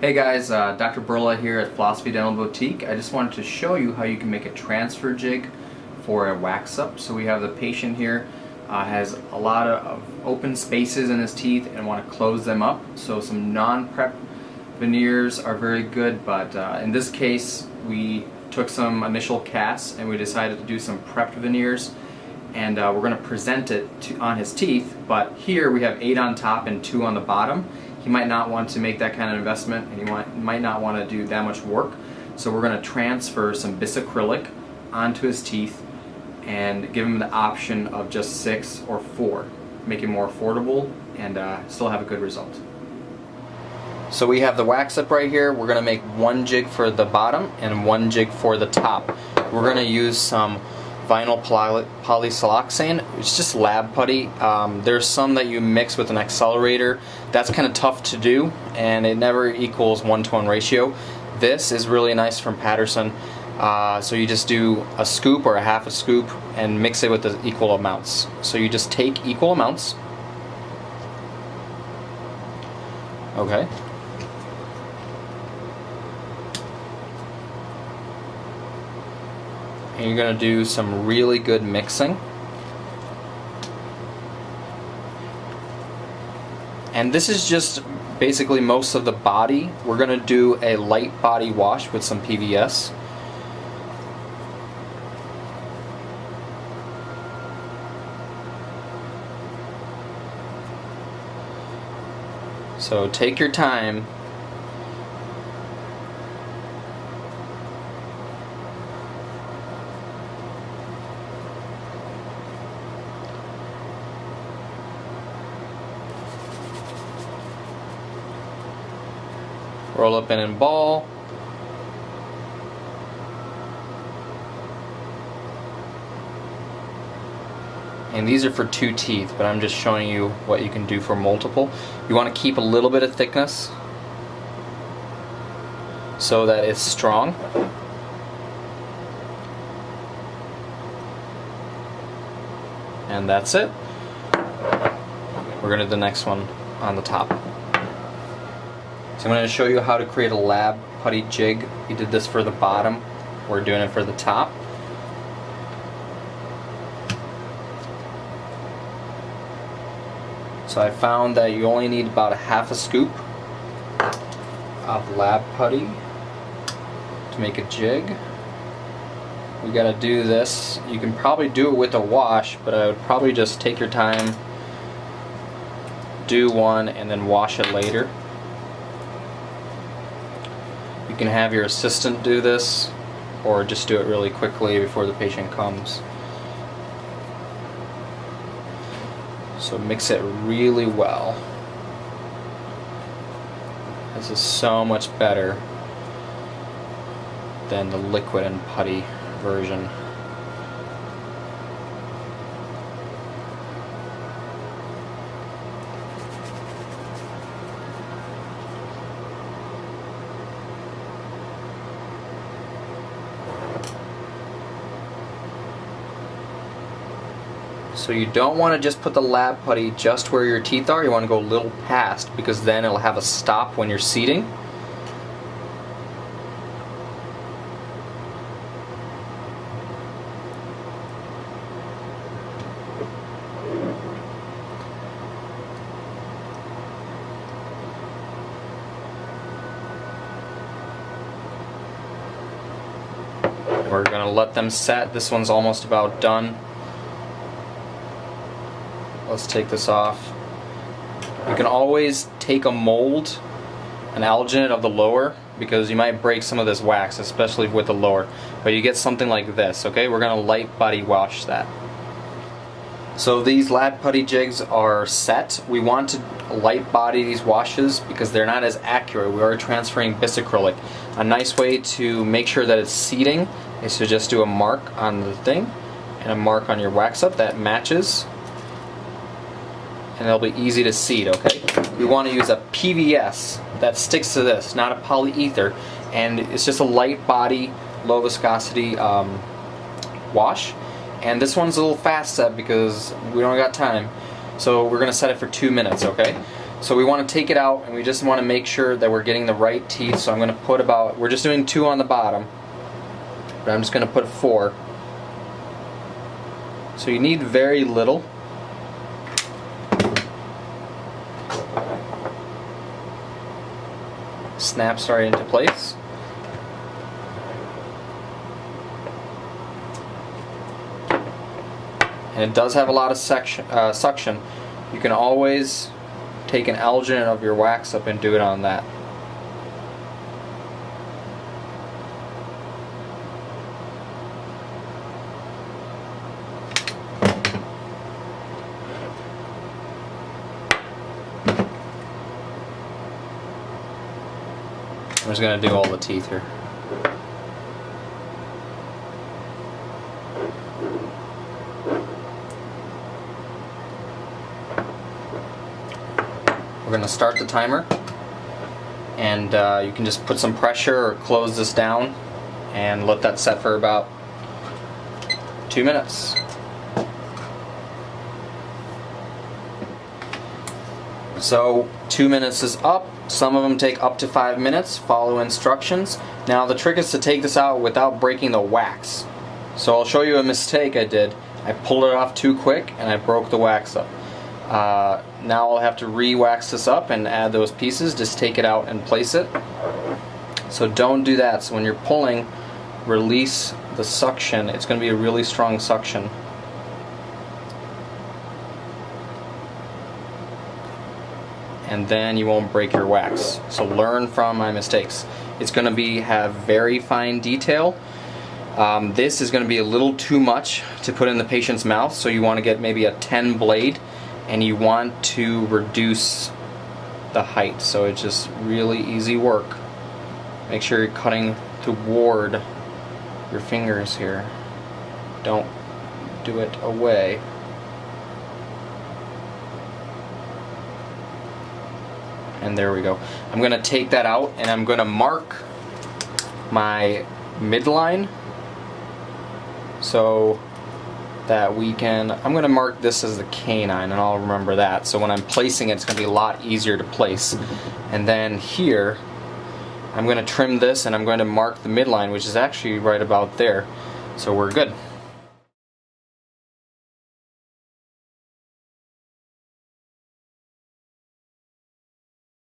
Hey guys, Dr. Burla here at Flossophy Dental Boutique. I just wanted to show you how you can make a transfer jig for a wax up. So we have the patient here has a lot of open spaces in his teeth and want to close them up. So some non-prep veneers are very good, but in this case we took some initial casts and we decided to do some prepped veneers, and we're going to present it on his teeth. But here we have 8 on top and 2 on the bottom. He might not want to make that kind of investment, and he might not want to do that much work. So we're going to transfer some bisacrylic onto his teeth and give him the option of just 6 or 4, make it more affordable and still have a good result. So we have the wax up right here. We're going to make 1 jig for the bottom and 1 jig for the top. We're going to use some vinyl polysiloxane. It's just lab putty. There's some that you mix with an accelerator. That's kind of tough to do, and it never equals 1-to-1 ratio. This is really nice from Patterson. So you just do a scoop or a half a scoop and mix it with the equal amounts. So you just take equal amounts. Okay. And you're going to do some really good mixing. And this is just basically most of the body. We're going to do a light body wash with some PVS. So take your time. Roll up in ball. And these are for 2 teeth, but I'm just showing you what you can do for multiple. You want to keep a little bit of thickness so that it's strong. And that's it. We're going to do the next one on the top. So I'm going to show you how to create a lab putty jig. We did this for the bottom. We're doing it for the top. So I found that you only need about a half a scoop of lab putty to make a jig. We got to do this. You can probably do it with a wash, but I would probably just take your time, do one, and then wash it later. You can have your assistant do this, or just do it really quickly before the patient comes. So mix it really well. This is so much better than the liquid and putty version. So you don't want to just put the lab putty just where your teeth are. You want to go a little past, because then it'll have a stop when you're seating. We're going to let them set. This one's almost about done. Let's take this off. You can always take a mold, an alginate of the lower, because you might break some of this wax, especially with the lower. But you get something like this, okay? We're going to light body wash that. So these lab putty jigs are set. We want to light body these washes because they're not as accurate. We are transferring bisacrylic. A nice way to make sure that it's seating is to just do a mark on the thing and a mark on your wax up that matches. And it'll be easy to seat, okay? We want to use a PVS that sticks to this, not a polyether, and it's just a light body, low viscosity wash. And this one's a little fast set because we don't got time, so we're going to set it for 2 minutes, okay? So we want to take it out, and we just want to make sure that we're getting the right teeth. So I'm going to put about, we're just doing 2 on the bottom, but I'm just going to put 4. So you need very little. Snaps right into place. And it does have a lot of suction. You can always take an alginate of your wax up and do it on that. I'm just going to do all the teeth here. We're going to start the timer, and you can just put some pressure or close this down and let that set for about 2 minutes. So 2 minutes is up. Some of them take up to 5 minutes. Follow instructions. Now the trick is to take this out without breaking the wax. So I'll show you a mistake I did. I pulled it off too quick and I broke the wax up. Now I'll have to re-wax this up and add those pieces. Just take it out and place it. So don't do that. So when you're pulling, release the suction. It's going to be a really strong suction. And then you won't break your wax. So learn from my mistakes. It's going to have very fine detail. This is going to be a little too much to put in the patient's mouth, so you want to get maybe a 10 blade, and you want to reduce the height, so it's just really easy work. Make sure you're cutting toward your fingers here. Don't do it away. And there we go. I'm going to take that out and I'm going to mark my midline so that we can, I'm going to mark this as the canine, and I'll remember that. So when I'm placing it, it's going to be a lot easier to place. And then here, I'm going to trim this and I'm going to mark the midline, which is actually right about there. So we're good.